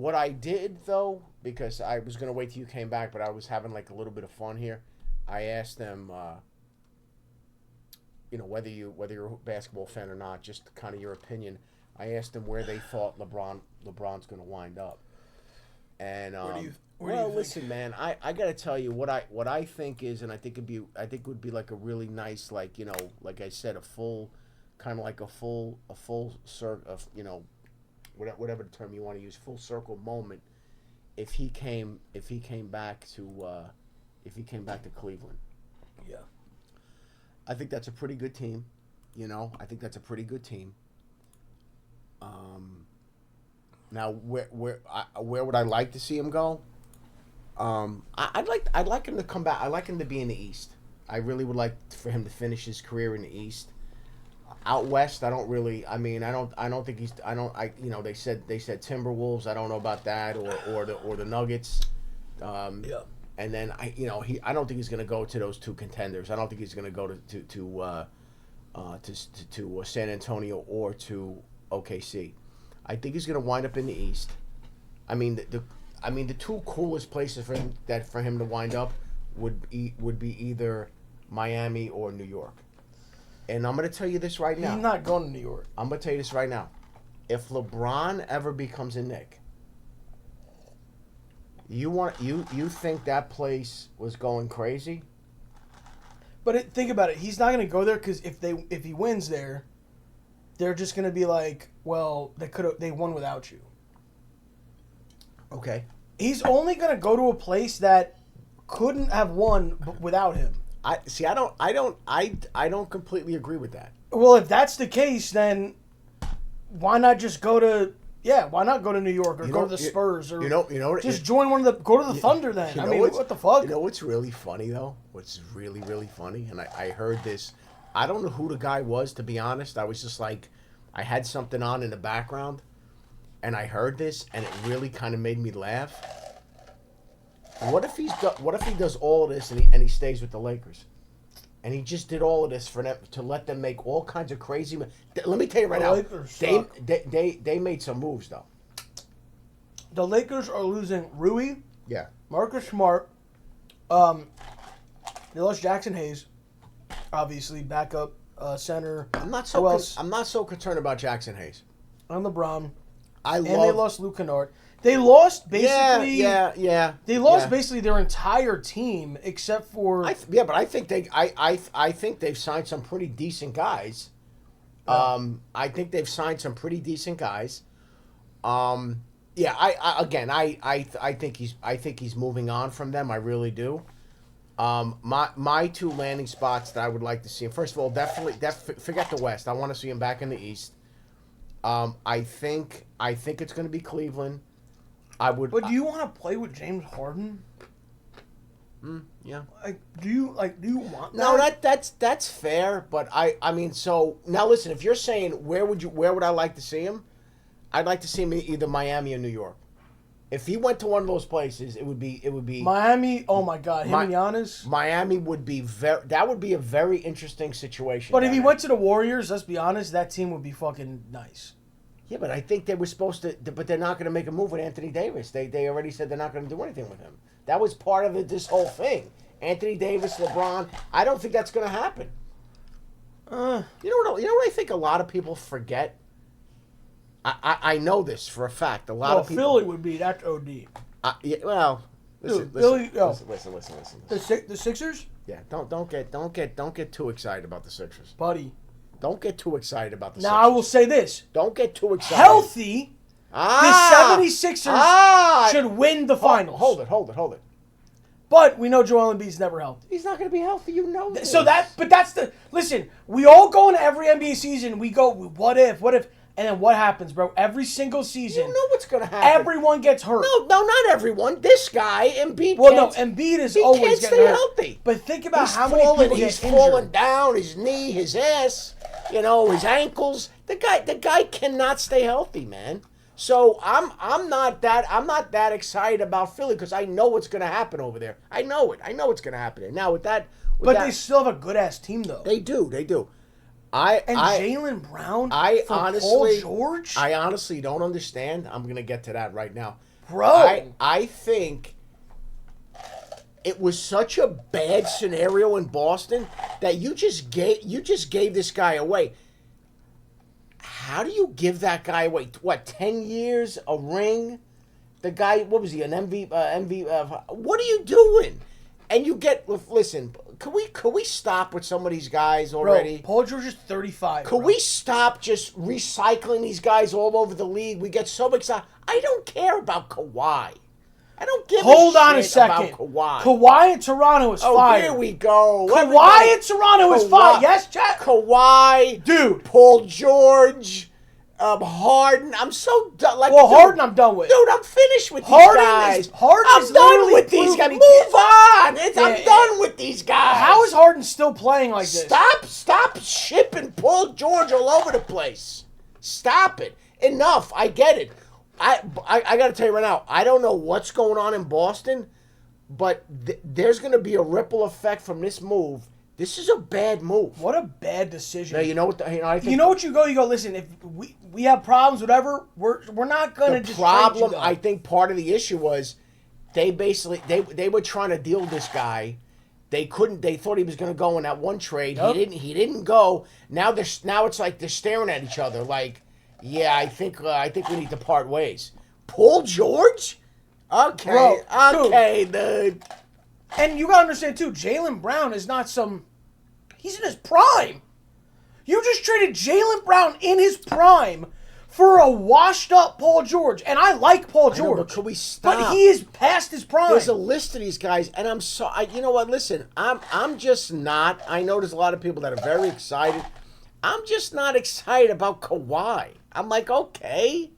what I did though, because I was gonna wait till you came back, but I was having like a little bit of fun here. I asked them, whether you're a basketball fan or not, just kind of your opinion. I asked them where they thought LeBron's gonna wind up, and listen, man, I gotta tell you what I think is, and I think it would be like a really nice, like like I said, a full, kind of like a full circle of whatever the term you want to use, full circle moment. If he came back to Cleveland, yeah, I think that's a pretty good team. I think that's a pretty good team. Now where would I like to see him go? I'd like him to come back. I like him to be in the East. I really would like for him to finish his career in the East. Out west, I don't really. I mean, I don't think he's. I don't. They said Timberwolves. I don't know about that, or the Nuggets. Yeah. And then I don't think he's going to go to those two contenders. I don't think he's going to go to San Antonio or to OKC. I think he's going to wind up in the East. I mean the two coolest places for him to wind up would be either Miami or New York. And I'm going to tell you this right now. He's not going to New York. I'm going to tell you this right now. If LeBron ever becomes a Knick, you think that place was going crazy? But think about it. He's not going to go there because if he wins there, they're just going to be like, well, they won without you. Okay. He's only going to go to a place that couldn't have won without him. I don't completely agree with that. Well, if that's the case, then why not just go to why not go to New York or go to the Spurs or join one of the go to the Thunder then. I mean, what the fuck? You know what's really funny though? What's really really funny, and I heard this. I don't know who the guy was, to be honest. I was just like, I had something on in the background, and I heard this, and it really kind of made me laugh. What if he does all of this and he stays with the Lakers, and he just did all of this for them to let them make all kinds of crazy. Let me tell you right now, they made some moves though. The Lakers are losing Rui, yeah, Marcus Smart, they lost Jackson Hayes, obviously backup center. I'm not so concerned about Jackson Hayes. And LeBron. They lost Luke Kennard. They lost basically. They lost basically their entire team except for. But I think they've signed some pretty decent guys. I think they've signed some pretty decent guys. I think he's moving on from them. I really do. My two landing spots that I would like to see him. First of all, definitely forget the West. I want to see him back in the East. I think it's going to be Cleveland. But do you want to play with James Harden? Yeah. Do you want that? No, that's fair. But I mean, so now listen. If you're saying where would I like to see him? I'd like to see him in either Miami or New York. If he went to one of those places, it would be Miami. Oh my God, him and Giannis. Miami would be that would be a very interesting situation. But if he went to the Warriors, let's be honest, that team would be fucking nice. Yeah, but I think they were supposed to, but they're not going to make a move with Anthony Davis. They already said they're not going to do anything with him. That was part of this whole thing. Anthony Davis, LeBron. I don't think that's going to happen. You know what I think a lot of people forget. I know this for a fact. A lot of people. Philly would be that's OD. Listen. The Sixers. Yeah, don't get too excited about the Sixers, buddy. Don't get too excited about the Sixers. Now, I will say this. Don't get too excited. Healthy, the 76ers should win the finals. Hold it. But we know Joel Embiid's never healthy. He's not going to be healthy, you know this. Listen, we all go into every NBA season, we go, what if, and then what happens, bro? Every single season. You know what's going to happen. Everyone gets hurt. No, not everyone. This guy, Embiid, Embiid is always getting hurt. Healthy. But think about how many people get injured. He's falling down, his knee, his ass, his ankles. The guy cannot stay healthy, man. So I'm not that excited about Philly because I know what's going to happen over there. I know it. I know what's going to happen. Now with that, they still have a good ass team though. They do. Jaylen Brown for Paul George? I honestly don't understand. I'm going to get to that right now. Bro. I think it was such a bad scenario in Boston that you just gave this guy away. How do you give that guy away? What, 10 years, a ring? The guy, what was he, an MVP? What are you doing? And you get, listen, could we stop with some of these guys already? Bro, Paul George is 35. Could we stop just recycling these guys all over the league? We get so excited. I don't care about Kawhi. I don't give Hold a on shit a second. about Kawhi. Kawhi in Toronto is fired. Here we go. Kawhi in Toronto is fired. Yes, Jack? Kawhi. Dude. Paul George. Harden. I'm so done. Harden I'm done with. Dude, I'm finished with these guys. I'm done with these guys. Move on. I'm done with these guys. How is Harden still playing like this? Stop shipping Paul George all over the place. Stop it. Enough. I get it. I got to tell you right now, I don't know what's going on in Boston, but there's going to be a ripple effect from this move. This is a bad move. What a bad decision. Now, you know what? I think you know what you go. Listen. If we have problems, whatever, we're not gonna. The problem. I think part of the issue was they basically they were trying to deal with this guy. They couldn't. They thought he was going to go in that one trade. Yep. He didn't go. Now it's like they're staring at each other. Like, yeah, I think we need to part ways. Paul George. Okay. Bro, okay, dude. And you gotta understand too. Jaylen Brown is not some. He's in his prime. You just traded Jaylen Brown in his prime for a washed-up Paul George. And I like Paul George. But could we stop? But he is past his prime. There's a list of these guys, and I'm so. You know what? Listen, I'm just not. I know there's a lot of people that are very excited. I'm just not excited about Kawhi. I'm like, okay.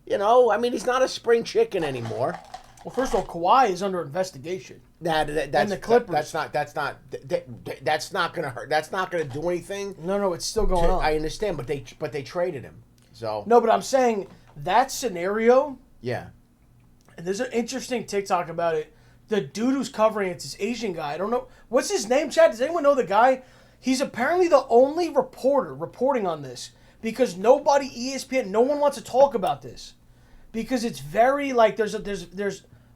You know, I mean, he's not a spring chicken anymore. Well, first of all, Kawhi is under investigation. That's and the Clippers. That's not gonna hurt. That's not gonna do anything. No, it's still going on. I understand, but they traded him. So no, but I'm saying that scenario. Yeah. And there's an interesting TikTok about it. The dude who's covering it's this Asian guy. I don't know what's his name. Chad, does anyone know the guy? He's apparently the only reporter reporting on this because nobody ESPN. No one wants to talk about this because it's very like there's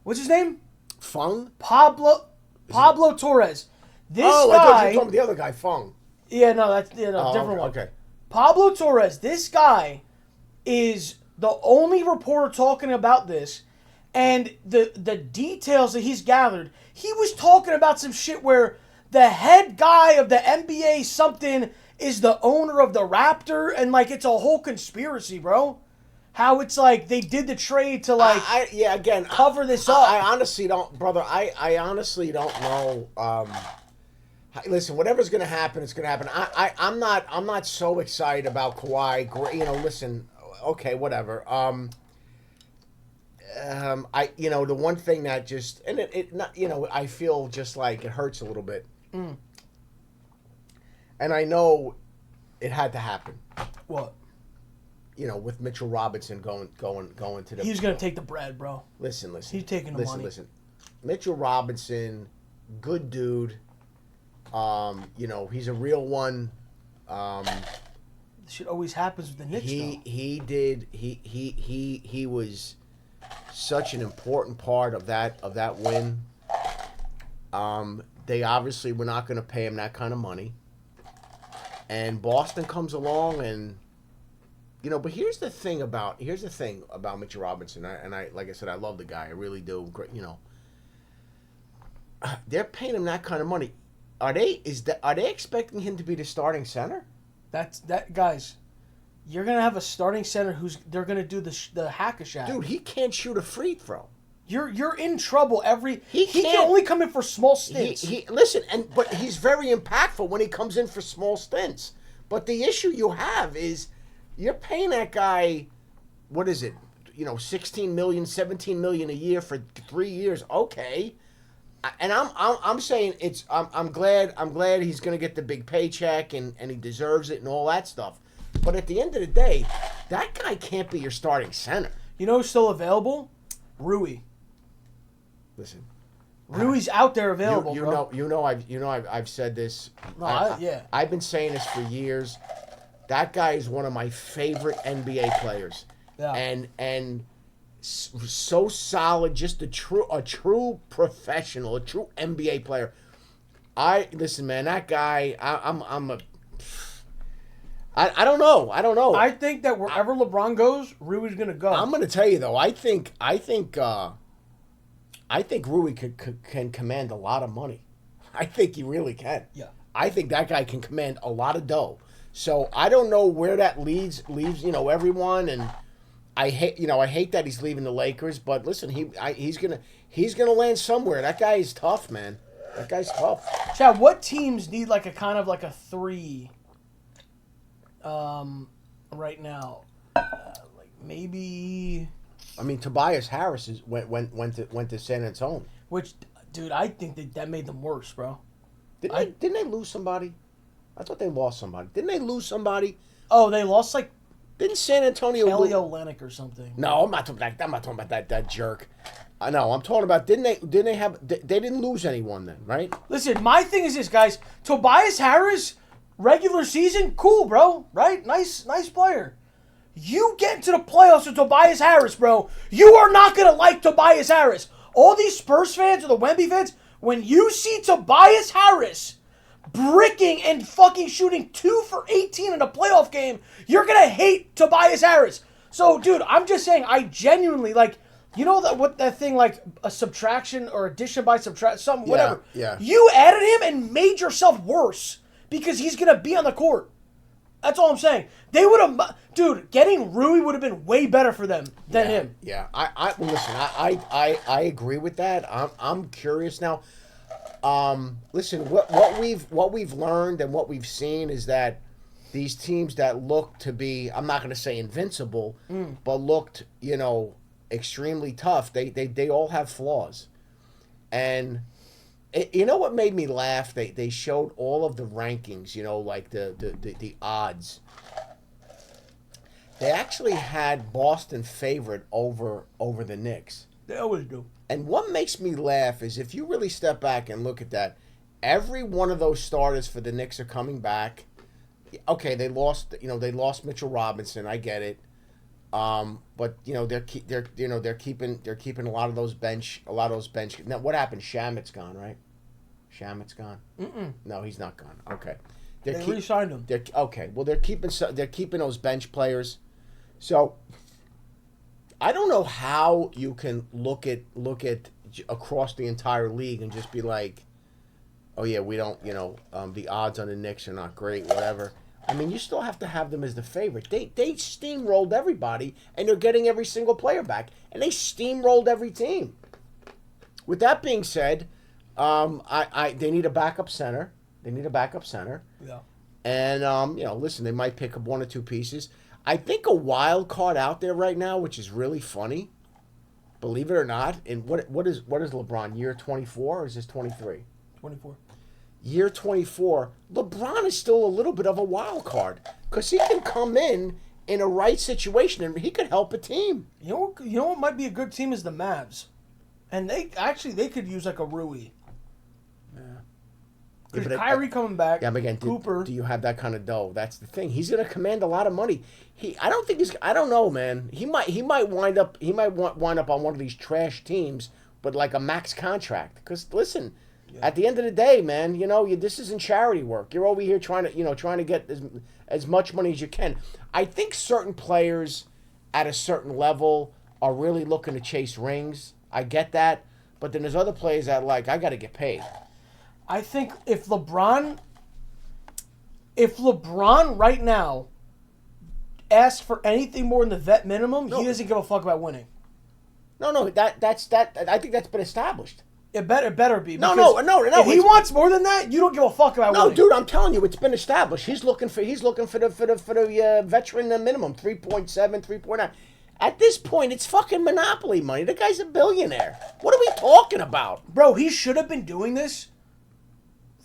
what's his name? Fung? Pablo Torres. This guy. I thought you were talking about the other guy, Fung. Yeah, no, that's different one. Okay. Pablo Torres. This guy is the only reporter talking about this, and the details that he's gathered. He was talking about some shit where the head guy of the NBA something is the owner of the Raptor, and like it's a whole conspiracy, bro. How it's like they did the trade to like cover this up. I honestly don't, brother. I honestly don't know. Listen, whatever's gonna happen, it's gonna happen. I'm not so excited about Kawhi. You know, listen, okay, whatever. The one thing that just and it not I feel just like it hurts a little bit. And I know it had to happen. What? With Mitchell Robinson going to the... He's going to take the bread, bro. Listen. He's taking the money. Listen. Mitchell Robinson, good dude. He's a real one. This shit always happens with the Knicks, He was such an important part of that win. They obviously were not going to pay him that kind of money. And Boston comes along and... but here's the thing about Mitchell Robinson, and I like I said, I love the guy, I really do. They're paying him that kind of money. Are they expecting him to be the starting center? Guys. You're gonna have a starting center they're gonna do the hack-a-shack. Dude, he can't shoot a free throw. You're in trouble he can only come in for small stints. But he's very impactful when he comes in for small stints. But the issue you have is you're paying that guy, what is it? 16 million, 17 million a year for 3 years. Okay. And I'm saying I'm glad he's going to get the big paycheck and he deserves it and all that stuff. But at the end of the day, that guy can't be your starting center. You know who's still available? Rui. Listen. Rui's out there available, bro. I've said this. No, I've been saying this for years. That guy is one of my favorite NBA players. Yeah. And so solid, just a true professional, a true NBA player. Listen, man, that guy, I don't know. I think that wherever LeBron goes, Rui's gonna go. I'm gonna tell you though. I think Rui can command a lot of money. I think he really can. Yeah. I think that guy can command a lot of dough. So I don't know where that leaves everyone, and I hate that he's leaving the Lakers. But listen, he's gonna land somewhere. That guy is tough, man. That guy's tough. Chad, what teams need like a kind of like a 3? Right now, like maybe. I mean, Tobias Harris went to San Antonio. Which, dude, I think that made them worse, bro. Didn't they lose somebody? I thought they lost somebody. Didn't they lose somebody? Oh, they lost like. Didn't San Antonio Kelly Olynyk or something? No, I'm not talking about that jerk. I know. I'm talking about they didn't lose anyone then, right? Listen, my thing is this, guys. Tobias Harris, regular season, cool, bro. Right? Nice player. You get into the playoffs with Tobias Harris, bro. You are not gonna like Tobias Harris. All these Spurs fans or the Wemby fans, when you see Tobias Harris bricking and fucking shooting 2 for 18 in a playoff game, you're gonna hate Tobias Harris. So, dude, I'm just saying, I genuinely like. You know that thing like a subtraction or addition by subtraction, something, whatever. Yeah. You added him and made yourself worse because he's gonna be on the court. That's all I'm saying. They would have, dude. Getting Rui would have been way better for them than him. Yeah. I agree with that. I'm curious now. Listen, what we've learned and what we've seen is that these teams that look to be, I'm not going to say invincible, but looked, extremely tough. They all have flaws, and you know what made me laugh? They showed all of the rankings. Like the odds. They actually had Boston favored over the Knicks. They always do. And what makes me laugh is if you really step back and look at that, every one of those starters for the Knicks are coming back. Okay, they lost. They lost Mitchell Robinson. I get it. But they're keeping a lot of those bench. Now what happened? Shamit's gone, right? Shamit's gone. No, he's not gone. Okay, they re-signed him. Okay. Well, they're keeping those bench players. So I don't know how you can look at across the entire league and just be like, oh yeah, we don't. The odds on the Knicks are not great. Whatever. I mean, you still have to have them as the favorite. They steamrolled everybody, and they're getting every single player back, and they steamrolled every team. With that being said, they need a backup center. Yeah. And listen, they might pick up 1 or 2 pieces. I think a wild card out there right now, which is really funny, believe it or not. And what is LeBron, year 24 or is this 23? 24. Year 24, LeBron is still a little bit of a wild card because he can come in a right situation and he could help a team. You know what might be a good team is the Mavs, and they could use like a Rui. Yeah. Because Kyrie coming back. Yeah, but again, Cooper. Do you have that kind of dough? That's the thing. He's going to command a lot of money. I don't know, man. He might wind up on one of these trash teams, but like a max contract. Because listen. Yeah. At the end of the day, man, this isn't charity work. You're over here trying to get as much money as you can. I think certain players at a certain level are really looking to chase rings. I get that, but then there's other players that I got to get paid. I think if LeBron right now asks for anything more than the vet minimum, he doesn't give a fuck about winning. No, that's I think that's been established. It better be. No. If he wants more than that, you don't give a fuck about winning. No, dude, I'm telling you, it's been established. He's looking for the veteran minimum, 3.7, 3.9. At this point, it's fucking monopoly money. The guy's a billionaire. What are we talking about? Bro, he should have been doing this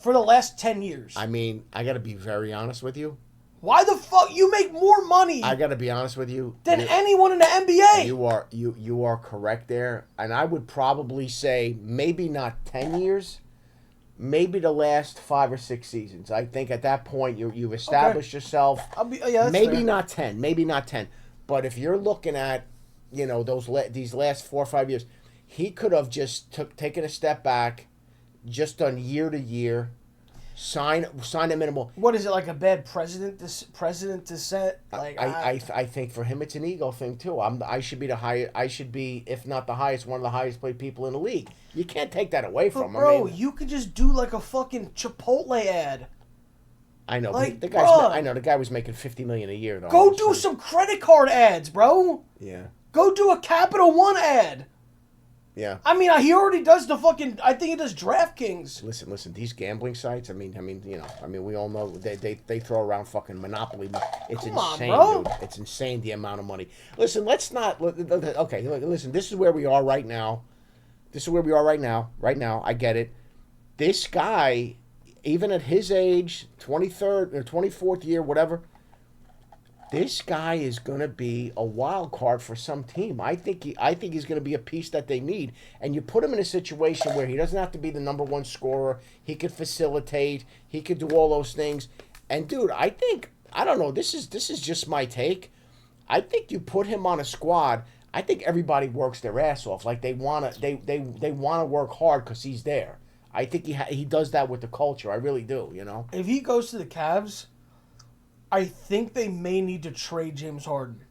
for the last 10 years. I mean, I got to be very honest with you. Why the fuck? You make more money. I got to be honest with you. Than anyone in the NBA. You are correct there. And I would probably say maybe not 10 years, maybe the last 5 or 6 seasons. I think at that point you've established yourself. Maybe fair. not 10. Maybe not 10. But if you're looking at, these last 4 or 5 years, he could have just taken a step back, just done year to year, sign a minimal. What is it, like a bad president to set? Like I think for him it's an ego thing too. I should be the highest. I should be, if not the highest, one of the highest paid people in the league. You can't take that away from him. Bro, you could just do like a fucking Chipotle ad. I know. Like, the guy was making $50 million a year though. Go do some credit card ads, bro. Yeah. Go do a Capital One ad. Yeah. I mean, he already does I think he does DraftKings. Listen. These gambling sites. I mean, we all know they throw around fucking Monopoly. It's insane, bro. dude. It's insane the amount of money. Listen, let's not. Okay, listen. This is where we are right now. Right now, I get it. This guy, even at his age, 23rd or 24th year, whatever. This guy is gonna be a wild card for some team. I think he's gonna be a piece that they need. And you put him in a situation where he doesn't have to be the number one scorer. He could facilitate. He could do all those things. And dude, I don't know. This is just my take. I think you put him on a squad. I think everybody works their ass off. Like they wanna work hard because he's there. I think he does that with the culture. I really do. If he goes to the Cavs, I think they may need to trade James Harden.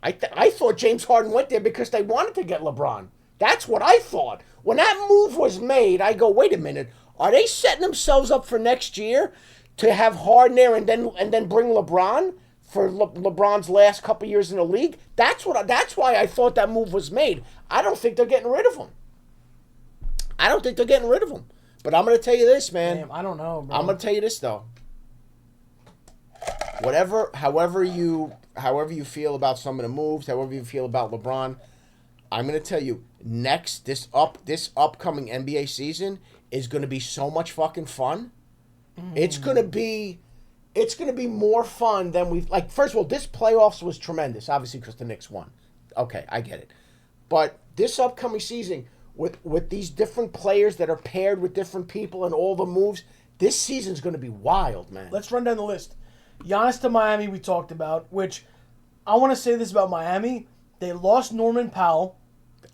I thought James Harden went there because they wanted to get LeBron. That's what I thought. When that move was made, I go, wait a minute. Are they setting themselves up for next year to have Harden there and then bring LeBron for LeBron's last couple years in the league? That's why I thought that move was made. I don't think they're getting rid of him. But I'm going to tell you this, man. Damn, I don't know, bro. I'm going to tell you this, though. However you feel about some of the moves, however you feel about LeBron, I'm going to tell you, this upcoming NBA season is going to be so much fucking fun. It's going to be more fun than we've, like, first of all, this playoffs was tremendous, obviously because the Knicks won. Okay, I get it. But this upcoming season, with these different players that are paired with different people and all the moves, this season's going to be wild, man. Let's run down the list. Giannis to Miami we talked about, which I want to say this about Miami. They lost Norman Powell.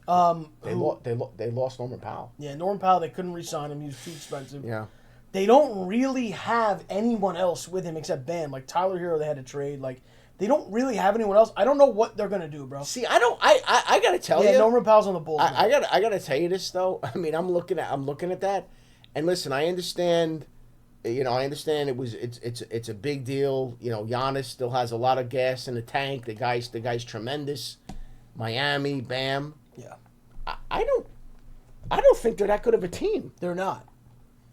They lost Norman Powell. Yeah, Norman Powell, they couldn't re-sign him. He was too expensive. Yeah. They don't really have anyone else with him except Bam. Like Tyler Hero, they had to trade. Like, they don't really have anyone else. I don't know what they're gonna do, bro. See, I gotta tell you. Yeah, Norman Powell's on the Bulls. I gotta tell you this though. I mean, I'm looking at that, and listen, I understand. It's a big deal. Giannis still has a lot of gas in the tank. The guy's tremendous. Miami, Bam. Yeah. I don't think they're that good of a team. They're not.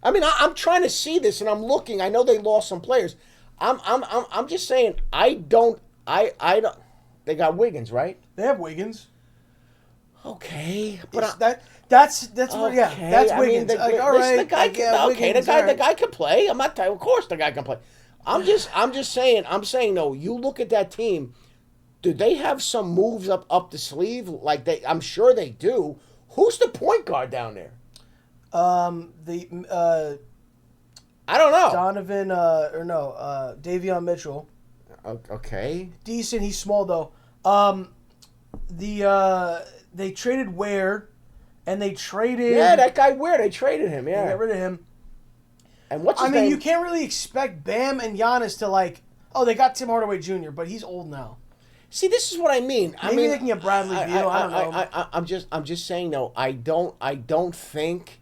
I mean, I'm trying to see this, and I'm looking. I know they lost some players. I'm just saying. I don't. They got Wiggins, right? They have Wiggins. Okay, but that's where, yeah, that's Wiggins. The guy can play. I'm not. Of course, the guy can play. I'm just saying. I'm saying though. You look at that team. Do they have some moves up the sleeve? Like I'm sure they do. Who's the point guard down there? I don't know. Donovan Davion Mitchell. Okay. Decent. He's small though. They traded Ware, and they traded. Yeah, that guy Ware. They traded him. Yeah. They got rid of him. And what's his name? You can't really expect Bam and Giannis to like. Oh, they got Tim Hardaway Jr., but he's old now. See, this is what I mean. Maybe they can get Bradley Beal. I don't know. I'm just saying though. I don't think,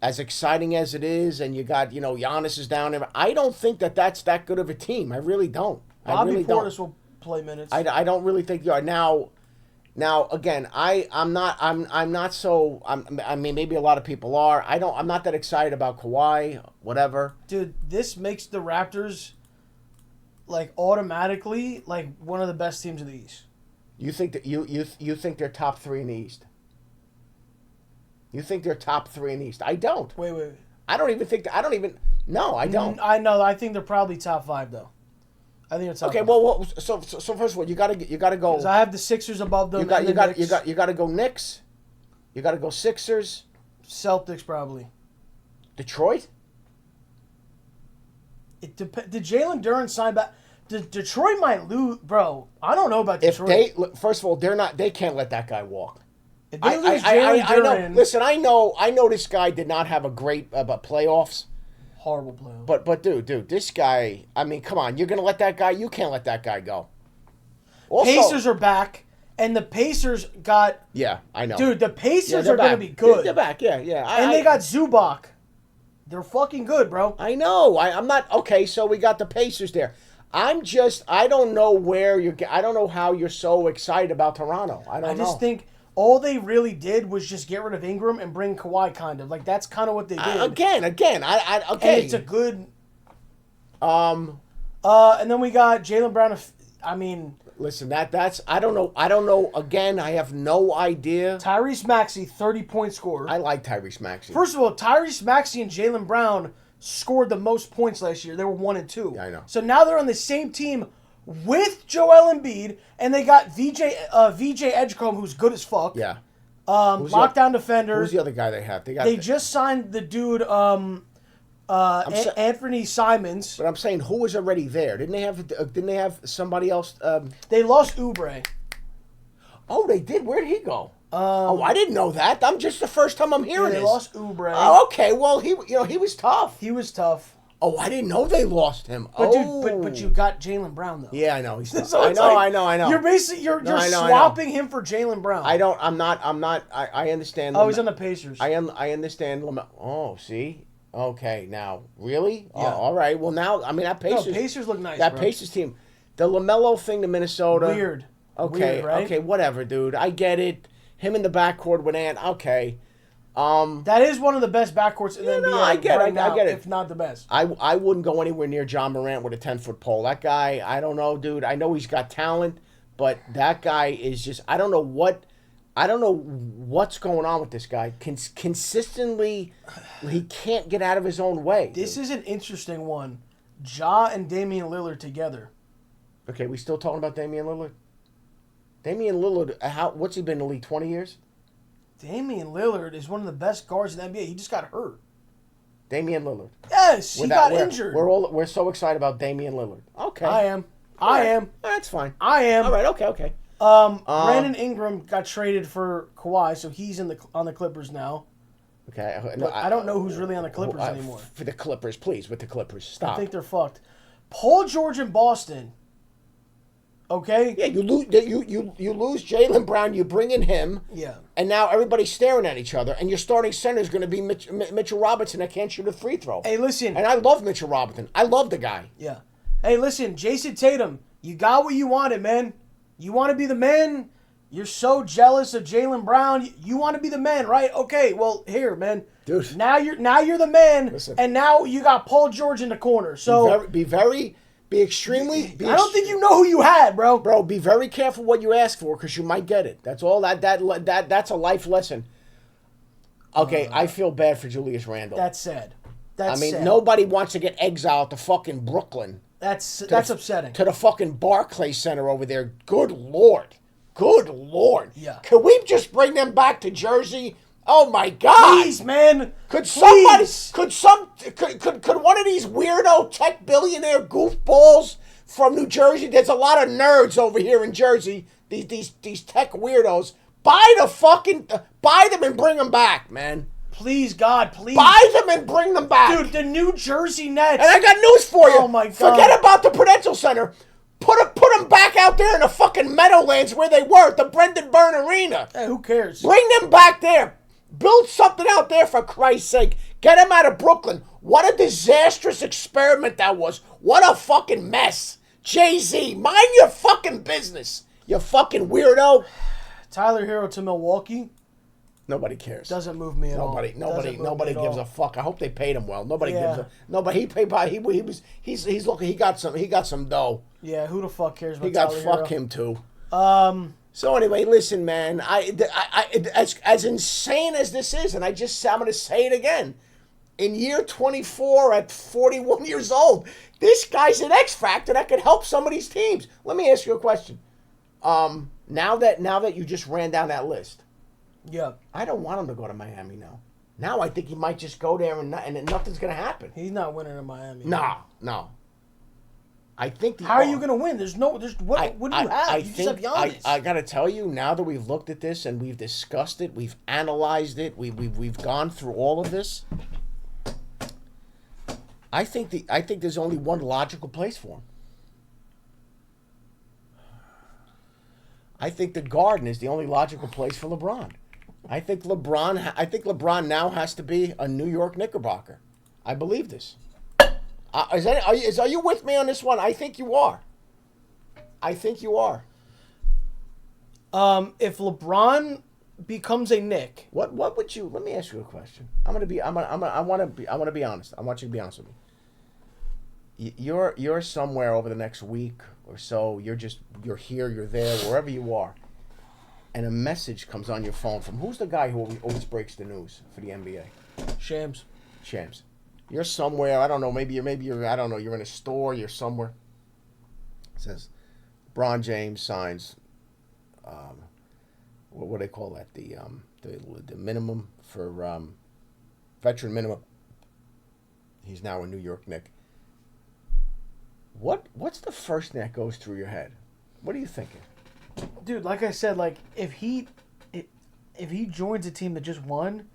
as exciting as it is, and you got Giannis is down there. I don't think that's that good of a team. I really don't. Bobby Portis will play minutes. I don't really think they are now. Now again, I'm not so. I mean, maybe a lot of people are. I'm not that excited about Kawhi. Whatever. Dude, this makes the Raptors like automatically like one of the best teams in the East. You think that you think they're top 3 in the East? You think they're top 3 in the East? I don't. Wait. I don't even. No, I don't. I know. I think they're probably top 5 though. I think it's top 5. Well, so first of all, you gotta go. Because I have the Sixers above them. You got to go Knicks. You got to go Sixers. Celtics probably. Detroit? Did Jalen Duren sign back? Detroit might lose, bro. I don't know about Detroit. First of all, they can't let that guy walk. If they lose Jalen Duren, listen, I know this guy did not have a great playoffs. Horrible playoffs. But dude, this guy. I mean, come on, you're gonna let that guy? You can't let that guy go. Also, Pacers are back, and the Pacers got. Yeah, I know. Dude, the Pacers are gonna be good. They're back. Yeah. And they got Zubac. They're fucking good, bro. I know. I'm not okay. So we got the Pacers there. I don't know I don't know how you're so excited about Toronto. I just think all they really did was just get rid of Ingram and bring Kawhi, kind of. Like, that's kind of what they did. Again. Okay. And it's a good... and then we got Jaylen Brown. I mean... Listen, that's... I don't know. Again, I have no idea. Tyrese Maxey, 30-point scorer. I like Tyrese Maxey. First of all, Tyrese Maxey and Jaylen Brown scored the most points last year. They were 1 and 2. Yeah, I know. So now they're on the same team with Joel Embiid, and they got VJ Edgecombe, who's good as fuck. Yeah. Lockdown defender. Who's the other guy they have? They just signed the dude, Anthony Simons. But I'm saying, who was already there? Didn't they have somebody else? They lost Oubre. Oh, they did. Where did he go? I didn't know that. I'm just the first time I'm hearing this. They lost Oubre. Oh, okay. Well, he was tough. He was tough. Oh, I didn't know they lost him. But you got Jaylen Brown though. Yeah, I know. He's tough. So I know. You're basically swapping him for Jaylen Brown. I'm not. I understand. Oh, he's on the Pacers. I understand. Oh, see. Okay, now really? Yeah. Oh, all right. Well, now I mean that Pacers look nice. That Pacers team, the LaMelo thing to Minnesota. Weird. Okay, Weird, right? Okay, whatever, dude. I get it. Him in the backcourt with Ant. Okay. That is one of the best backcourts in the NBA. I get it. Now, I get it. If not the best. I wouldn't go anywhere near John Morant with a 10-foot pole. That guy, I don't know, dude. I know he's got talent, but that guy is just. I don't know what's going on with this guy. Consistently, he can't get out of his own way. This is an interesting one. Ja and Damian Lillard together. Okay, we still talking about Damian Lillard? Damian Lillard, what's he been in the league, 20 years? Damian Lillard is one of the best guards in the NBA. He just got hurt. Damian Lillard. Yes, he got injured. We're so excited about Damian Lillard. Okay. I am. That's fine. I am. All right, okay. Brandon Ingram got traded for Kawhi, so he's on the Clippers now. Okay. But I don't know who's really on the Clippers anymore. For the Clippers, please, with the Clippers. Stop. I think they're fucked. Paul George in Boston. Okay? Yeah, you lose Jaylen Brown, you bring in him. Yeah. And now everybody's staring at each other, and your starting center is going to be Mitchell Robinson that can't shoot a free throw. Hey, listen. And I love Mitchell Robinson. I love the guy. Yeah. Hey, listen, Jason Tatum, you got what you wanted, man. You want to be the man? You're so jealous of Jaylen Brown. You want to be the man, right? Okay, well, here, man. Dude. Now you're the man, listen, and now you got Paul George in the corner. So Be extremely. I don't think you know who you had, bro. Bro, be very careful what you ask for because you might get it. That's all. That's a life lesson. Okay, I feel bad for Julius Randle. That's sad. Sad. Nobody wants to get exiled to fucking Brooklyn. That's upsetting. To the fucking Barclays Center over there. Good Lord. Yeah. Can we just bring them back to Jersey? Oh my God! Please, man. Could one of these weirdo tech billionaire goofballs from New Jersey? There's a lot of nerds over here in Jersey. These tech weirdos. Buy them and bring them back, man. Please, God, please. Buy them and bring them back, dude. The New Jersey Nets. And I got news for you. Oh my God! Forget about the Prudential Center. Put them back out there in the fucking Meadowlands where they were at the Brendan Byrne Arena. Hey, who cares? Bring them back there. Build something out there for Christ's sake. Get them out of Brooklyn. What a disastrous experiment that was. What a fucking mess. Jay-Z, mind your fucking business. You fucking weirdo. Tyler Hero to Milwaukee. Nobody cares. Doesn't move me at all. Nobody gives a fuck. I hope they paid him well. Nobody gives a. Nobody. He paid by. He's looking. He got some dough. Yeah. Who the fuck cares about Tyler Hero? He got fuck him too. So anyway, listen, man. As insane as this is, and I'm going to say it again. In year 24, at 41 years old, this guy's an X factor that could help some of these teams. Let me ask you a question. Now that you just ran down that list, yeah, I don't want him to go to Miami now. Now I think he might just go there and nothing's going to happen. He's not winning in Miami. No. I think How are you going to win? What do you have? You just have Giannis. I got to tell you, now that we've looked at this and we've discussed it, we've analyzed it, we've gone through all of this. I think there's only one logical place for him. I think the Garden is the only logical place for LeBron. I think LeBron now has to be a New York Knickerbocker. I believe this. Are you with me on this one? I think you are. If LeBron becomes a Knick, what would you? Let me ask you a question. I want to be honest. I want you to be honest with me. You're somewhere over the next week or so. You're here. You're there. Wherever you are, and a message comes on your phone from who's the guy who always breaks the news for the NBA? Shams. You're somewhere. I don't know. Maybe you're. I don't know. You're in a store. You're somewhere. It says, LeBron James signs. What do they call that? The minimum for veteran minimum. He's now a New York Knick. What's the first thing that goes through your head? What are you thinking? Dude, like I said, like if he joins a team that just won,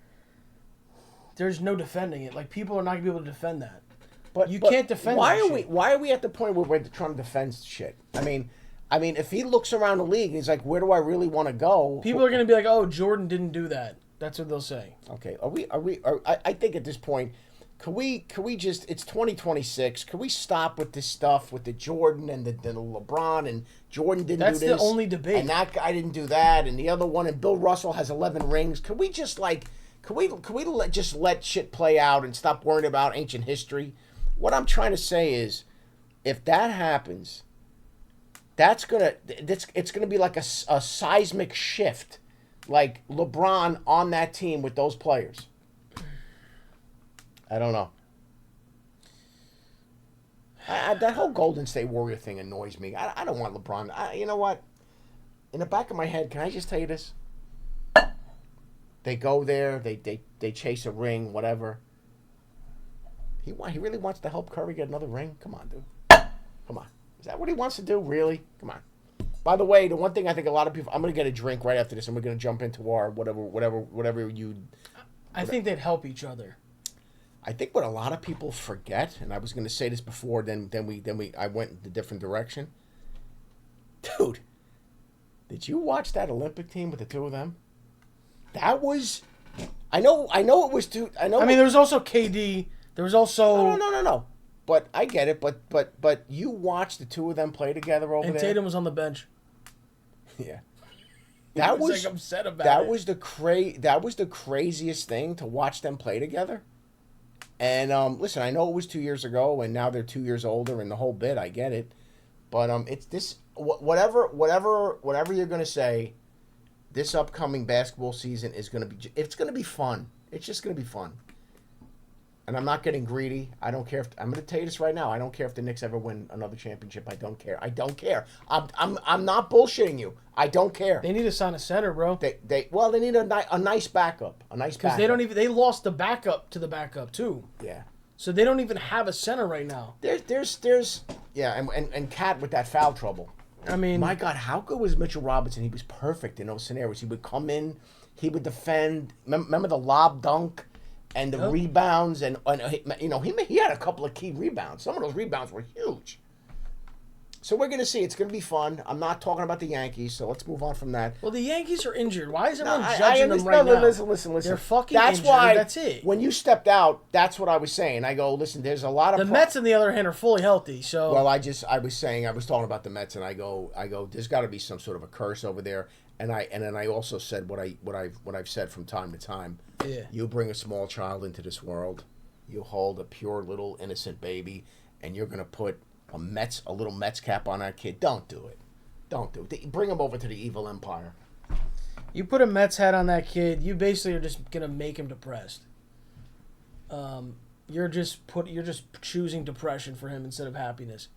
there's no defending it. Like people are not gonna be able to defend that. But you can't defend. Why are we at the point where we're trying to defend shit? I mean, if he looks around the league and he's like, where do I really want to go? People are gonna be like, oh, Jordan didn't do that. That's what they'll say. Okay, I think at this point, could we just? It's 2026. Can we stop with this stuff with the Jordan and the LeBron and Jordan didn't do this? That's the only debate. And that guy didn't do that, and the other one, and Bill Russell has 11 rings. Can we just just let shit play out and stop worrying about ancient history? What I'm trying to say is, if that happens, it's gonna be like a seismic shift, like LeBron on that team with those players. I don't know. That whole Golden State Warrior thing annoys me. I don't want LeBron. You know what? In the back of my head, can I just tell you this? They go there. They chase a ring, whatever. He really wants to help Curry get another ring? Come on, dude. Come on. Is that what he wants to do? Really? Come on. By the way, the one thing I think a lot of people... I'm going to get a drink right after this, and we're going to jump into our whatever. I think they'd help each other. I think what a lot of people forget, and I was going to say this before, then I went in a different direction. Dude, did you watch that Olympic team with the two of them? That was, I know it was two. I mean, there was also KD. There was also no. But I get it. But you watched the two of them play together over there. And Tatum was on the bench. Yeah. That was like upset about that it. That was the craziest thing to watch them play together. And listen, I know it was 2 years ago, and now they're 2 years older, and the whole bit. I get it, but it's this. Whatever you're gonna say, this upcoming basketball season is gonna be. It's gonna be fun. It's just gonna be fun. And I'm not getting greedy. I don't care if I'm gonna tell you this right now. I don't care if the Knicks ever win another championship. I don't care. I'm not bullshitting you. I don't care. They need to sign a center, bro. They need a nice backup. Because they lost the backup to the backup too. Yeah. So they don't even have a center right now. There's and Cat with that foul trouble. I mean, my God, how good was Mitchell Robinson? He was perfect in those scenarios. He would come in, he would defend. Remember the lob dunk and the rebounds, and he had a couple of key rebounds. Some of those rebounds were huge. So we're going to see. It's going to be fun. I'm not talking about the Yankees, so let's move on from that. Well, the Yankees are injured. Why is everyone judging them right now? Listen. They're fucking injured. That's it. When you stepped out, that's what I was saying. I go, listen, there's a lot of... The Mets, on the other hand, are fully healthy, so... Well, I was talking about the Mets, and I go, there's got to be some sort of a curse over there. And then I also said what I've said from time to time. Yeah. You bring a small child into this world, you hold a pure little innocent baby, and you're going to put a little Mets cap on that kid. Don't do it. Bring him over to the evil empire. You put a Mets hat on that kid, you basically are just gonna make him depressed. You're just choosing depression for him instead of happiness.